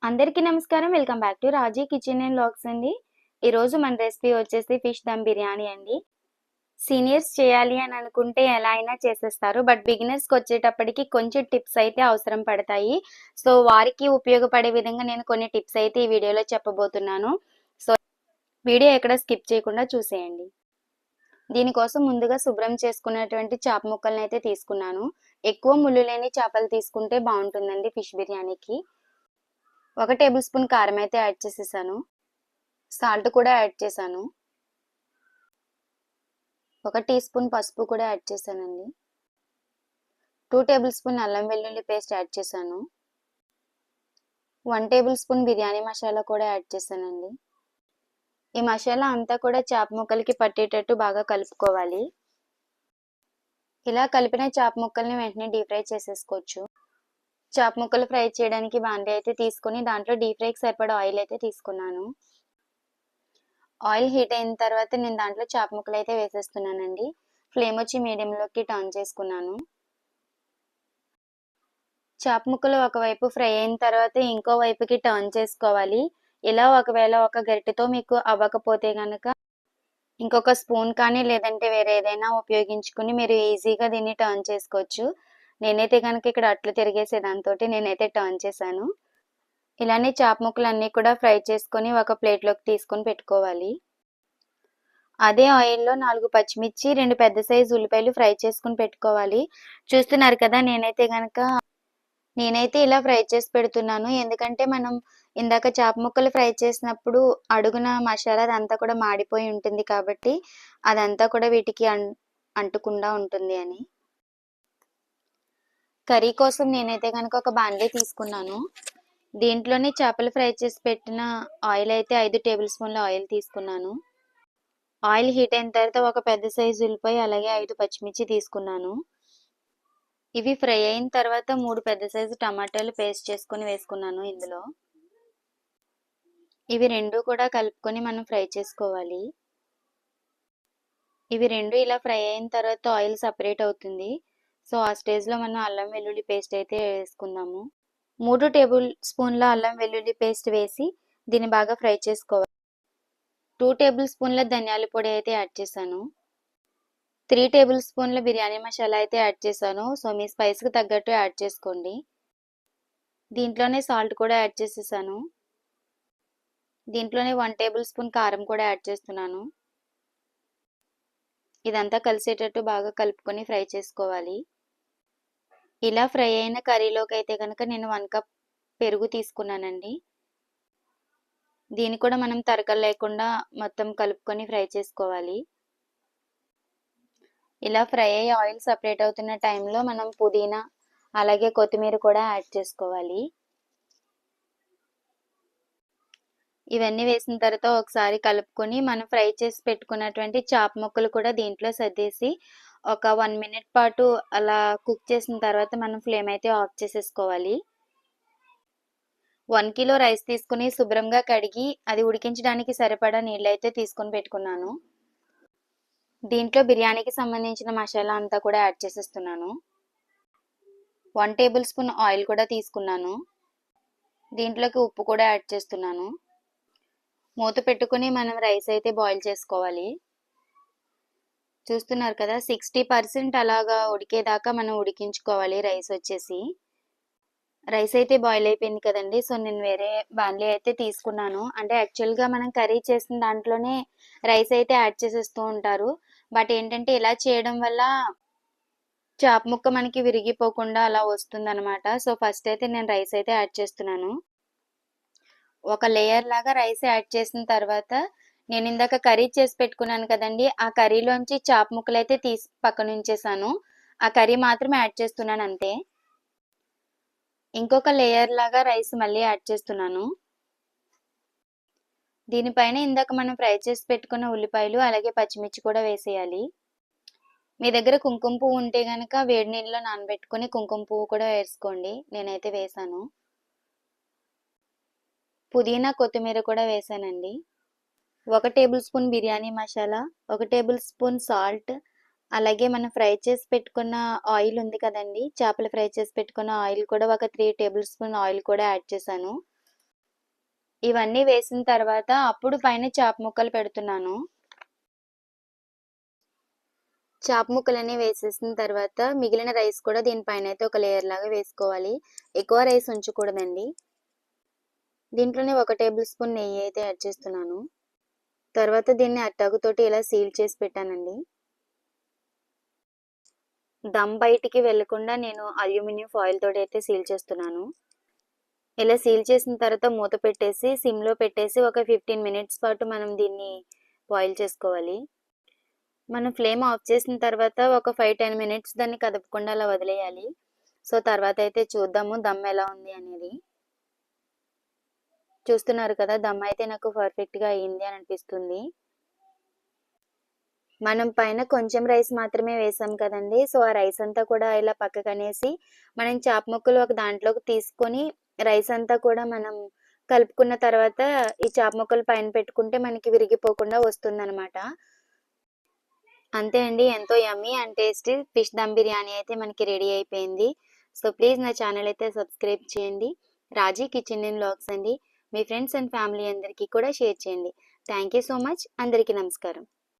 అందరికీ నమస్కారం. Welcome back to Raji kitchen and vlogs అండి. ఈరోజు మన రెసిపీ వచ్చేసి ఫిష్ దమ్ బిర్యానీ అండి. సీనియర్స్ చేయాలి అని అనుకుంటే ఎలా అయినా చేసేస్తారు. బట్ బిగినర్స్‌కి వచ్చేటప్పటికి కొంచెం టిప్స్ అయితే అవసరం పడతాయి. సో, వారికి ఉపయోగపడే విధంగా నేను కొన్ని టిప్స్ అయితే ఈ వీడియోలో చెప్పబోతున్నాను. సో, వీడియో ఎక్కడ స్కిప్ చేయకుండా చూసేయండి. దీనికోసం ముందుగా శుభ్రం చేసుకున్నటువంటి చేప ముక్కలనైతే తీసుకున్నాను. ఎక్కువ ముళ్ళు లేని చేపలు తీసుకుంటే బాగుంటుందండి ఫిష్ బిర్యానీకి. 1 టేబుల్ స్పూన్ కారం అయితే యాడ్ చేసేసాను. సాల్ట్ కూడా యాడ్ చేశాను. 1 టీ స్పూన్ పసుపు కూడా యాడ్ చేశానండి. 2 టేబుల్ స్పూన్ అల్లం వెల్లుల్లి పేస్ట్ యాడ్ చేశాను. 1 టేబుల్ స్పూన్ బిర్యానీ మసాలా కూడా యాడ్ చేశానండి. ఈ మసాలా అంతా కూడా చేప ముక్కలకి పట్టేటట్టు బాగా కలుపుకోవాలి. ఇలా కలిపిన చేప ముక్కల్ని వెంటనే డీప్ ఫ్రై చేసేసుకోవచ్చు. చేప ముక్కలు ఫ్రై చేయడానికి బాండీ అయితే తీసుకొని దాంట్లో డీప్ ఫ్రైకి సరిపడా ఆయిల్ అయితే తీసుకున్నాను. ఆయిల్ హీట్ అయిన తర్వాత నేను దాంట్లో చేప ముక్కలు అయితే వేసేస్తున్నానండి. ఫ్లేమ్ వచ్చి మీడియంలోకి టర్న్ చేసుకున్నాను. చేప ముక్కలు ఒకవైపు ఫ్రై అయిన తర్వాత ఇంకో వైపుకి టర్న్ చేసుకోవాలి. ఇలా ఒకవేళ ఒక గరిటెతో మీకు అవ్వకపోతే కనుక ఇంకొక స్పూన్ కానీ లేదంటే వేరే ఏదైనా ఉపయోగించుకుని మీరు ఈజీగా దీన్ని టర్న్ చేసుకోవచ్చు. నేనైతే కనుక ఇక్కడ అట్లు తిరిగేసే దాంతోటి నేనైతే టర్న్ చేశాను. ఇలానే చేప ముక్కలు అన్నీ కూడా ఫ్రై చేసుకొని ఒక ప్లేట్లోకి తీసుకొని పెట్టుకోవాలి. అదే ఆయిల్లో 4 పచ్చిమిర్చి 2 పెద్ద సైజు ఉల్లిపాయలు ఫ్రై చేసుకుని పెట్టుకోవాలి. చూస్తున్నారు కదా నేనైతే ఇలా ఫ్రై చేసి పెడుతున్నాను. ఎందుకంటే మనం ఇందాక చేప ముక్కలు ఫ్రై చేసినప్పుడు అడుగున మసాలా అదంతా కూడా మాడిపోయి ఉంటుంది కాబట్టి అదంతా కూడా వీటికి అంటకుండా ఉంటుంది అని. కర్రీ కోసం నేనైతే కనుక ఒక బాండీ తీసుకున్నాను. దీంట్లోనే చేపలు ఫ్రై చేసి పెట్టిన ఆయిల్ అయితే 5 టేబుల్ స్పూన్ల ఆయిల్ తీసుకున్నాను. ఆయిల్ హీట్ అయిన తర్వాత ఒక పెద్ద సైజు ఉల్లిపాయ అలాగే 5 పచ్చిమిర్చి తీసుకున్నాను. ఇవి ఫ్రై అయిన తర్వాత 3 పెద్ద సైజు టమాటాలు పేస్ట్ చేసుకొని వేసుకున్నాను ఇందులో. ఇవి రెండు కూడా కలుపుకొని మనం ఫ్రై చేసుకోవాలి. ఇవి రెండు ఇలా ఫ్రై అయిన తర్వాత ఆయిల్ సపరేట్ అవుతుంది. సో ఆ స్టేజ్లో మనం అల్లం వెల్లుల్లి పేస్ట్ అయితే వేసుకుందాము. 3 టేబుల్ స్పూన్ల అల్లం వెల్లుల్లి పేస్ట్ వేసి దీన్ని బాగా ఫ్రై చేసుకోవాలి. 2 టేబుల్ స్పూన్ల ధనియాల పొడి అయితే యాడ్ చేశాను. 3 టేబుల్ స్పూన్ల బిర్యానీ మసాలా అయితే యాడ్ చేశాను. సో మీ స్పైస్కి తగ్గట్టు యాడ్ చేసుకోండి. దీంట్లోనే సాల్ట్ కూడా యాడ్ చేసేసాను. దీంట్లోనే 1 టేబుల్ స్పూన్ కారం కూడా యాడ్ చేస్తున్నాను. ఇదంతా కలిసేటట్టు బాగా కలుపుకొని ఫ్రై చేసుకోవాలి. ఇలా ఫ్రై అయిన కర్రీలోకి అయితే కనుక నేను 1 కప్ పెరుగు తీసుకున్నానండి. దీన్ని కూడా మనం తరకలు లేకుండా మొత్తం కలుపుకొని ఫ్రై చేసుకోవాలి. ఇలా ఫ్రై అయ్యి ఆయిల్ సపరేట్ అవుతున్న టైంలో మనం పుదీనా అలాగే కొత్తిమీర కూడా యాడ్ చేసుకోవాలి. ఇవన్నీ వేసిన తర్వాత ఒకసారి కలుపుకొని మనం ఫ్రై చేసి పెట్టుకున్నటువంటి చేప ముక్కలు కూడా దీంట్లో సర్దేసి ఒక 1 మినిట్ పాటు అలా కుక్ చేసిన తర్వాత మనం ఫ్లేమ్ అయితే ఆఫ్ చేసేసుకోవాలి. 1 కిలో రైస్ తీసుకుని శుభ్రంగా కడిగి అది ఉడికించడానికి సరిపడా నీళ్ళు అయితే తీసుకొని పెట్టుకున్నాను. దీంట్లో బిర్యానీకి సంబంధించిన మసాలా అంతా కూడా యాడ్ చేసేస్తున్నాను. 1 టేబుల్ స్పూన్ ఆయిల్ కూడా తీసుకున్నాను. దీంట్లోకి ఉప్పు కూడా యాడ్ చేస్తున్నాను. మూత పెట్టుకుని మనం రైస్ అయితే బాయిల్ చేసుకోవాలి. చూస్తున్నారు కదా 60% అలాగా ఉడికేదాకా మనం ఉడికించుకోవాలి రైస్ వచ్చేసి. రైస్ అయితే బాయిల్ అయిపోయింది కదండి. సో నేను వేరే బాండ్లీ అయితే తీసుకున్నాను. అంటే యాక్చువల్గా మనం కర్రీ చేసిన దాంట్లోనే రైస్ అయితే యాడ్ చేసేస్తూ ఉంటారు. బట్ ఏంటంటే ఇలా చేయడం వల్ల చేప ముక్క మనకి విరిగిపోకుండా అలా వస్తుందన్నమాట. సో ఫస్ట్ అయితే నేను రైస్ అయితే యాడ్ చేస్తున్నాను. ఒక లేయర్ లాగా రైస్ యాడ్ చేసిన తర్వాత నేను ఇందాక కర్రీ చేసి పెట్టుకున్నాను కదండి. ఆ కర్రీలోంచి చేప ముక్కలు అయితే తీసి పక్కన ఉంచేసాను. ఆ కర్రీ మాత్రం యాడ్ చేస్తున్నాను అంతే. ఇంకొక లేయర్ లాగా రైస్ మళ్ళీ యాడ్ చేస్తున్నాను. దీనిపైన ఇందాక మనం ఫ్రై చేసి పెట్టుకున్న ఉల్లిపాయలు అలాగే పచ్చిమిర్చి కూడా వేసేయాలి. మీ దగ్గర కుంకుమ పువ్వు ఉంటే కనుక వేడి నీళ్ళలో నానబెట్టుకుని కుంకుమ పువ్వు కూడా వేసుకోండి. నేనైతే వేసాను. పుదీనా కొత్తిమీర కూడా వేసానండి. 1 table spoon biryani masala, 1 table spoon salt, అలాగే మనం ఫ్రై చేసి పెట్టుకున్న ఆయిల్ ఉంది కదండి, చేపలు ఫ్రై చేసి పెట్టుకున్న ఆయిల్ కూడా ఒక 3 టేబుల్ స్పూన్ ఆయిల్ కూడా యాడ్ చేశాను. ఇవన్నీ వేసిన తర్వాత అప్పుడు పైన చాప్ ముక్కలు పెడుతున్నాను. చాప్ ముక్కలన్నీ వేసేసిన తర్వాత మిగిలిన రైస్ కూడా దీనిపైన అయితే ఒక లేయర్ లాగా వేసుకోవాలి. ఎక్కువ రైస్ ఉంచకూడదండి. దీంట్లోనే 1 టేబుల్ స్పూన్ నెయ్యి అయితే యాడ్ చేస్తున్నాను. తర్వాత దీన్ని అట్టాకుతోటి ఇలా సీల్ చేసి పెట్టానండి. దమ్ బయటికి వెళ్ళకుండా నేను అల్యూమినియం ఫాయిల్ తోటి అయితే సీల్ చేస్తున్నాను. ఇలా సీల్ చేసిన తర్వాత మూత పెట్టేసి సిమ్లో పెట్టేసి ఒక 15 మినిట్స్ పాటు మనం దీన్ని బాయిల్ చేసుకోవాలి. మనం ఫ్లేమ్ ఆఫ్ చేసిన తర్వాత ఒక 5-10 మినిట్స్ దాన్ని కదపకుండా అలా వదిలేయాలి. సో తర్వాత అయితే చూద్దాము దమ్ ఎలా ఉంది అనేది. చూస్తున్నారు కదా, దమ్ అయితే నాకు పర్ఫెక్ట్గా అయ్యింది అని అనిపిస్తుంది. మనం పైన కొంచెం రైస్ మాత్రమే వేసాం కదండి. సో ఆ రైస్ అంతా కూడా ఇలా పక్కకనేసి మనం చాప్ ముక్కలు ఒక దాంట్లోకి తీసుకొని రైస్ అంతా కూడా మనం కలుపుకున్న తర్వాత ఈ చాప్ ముక్కలు పైన పెట్టుకుంటే మనకి విరిగిపోకుండా వస్తుందన్నమాట. అంతే అండి, ఎంతో yummy and tasty fish dum biryani అయితే మనకి రెడీ అయిపోయింది. సో ప్లీజ్ నా ఛానల్ అయితే సబ్స్క్రైబ్ చేయండి. రాజీ కిచెన్ అండ్ వ్లాగ్స్ అండి. మీ ఫ్రెండ్స్ అండ్ ఫ్యామిలీ అందరికీ కూడా షేర్ చేయండి. Thank you so much. అందరికీ నమస్కారం.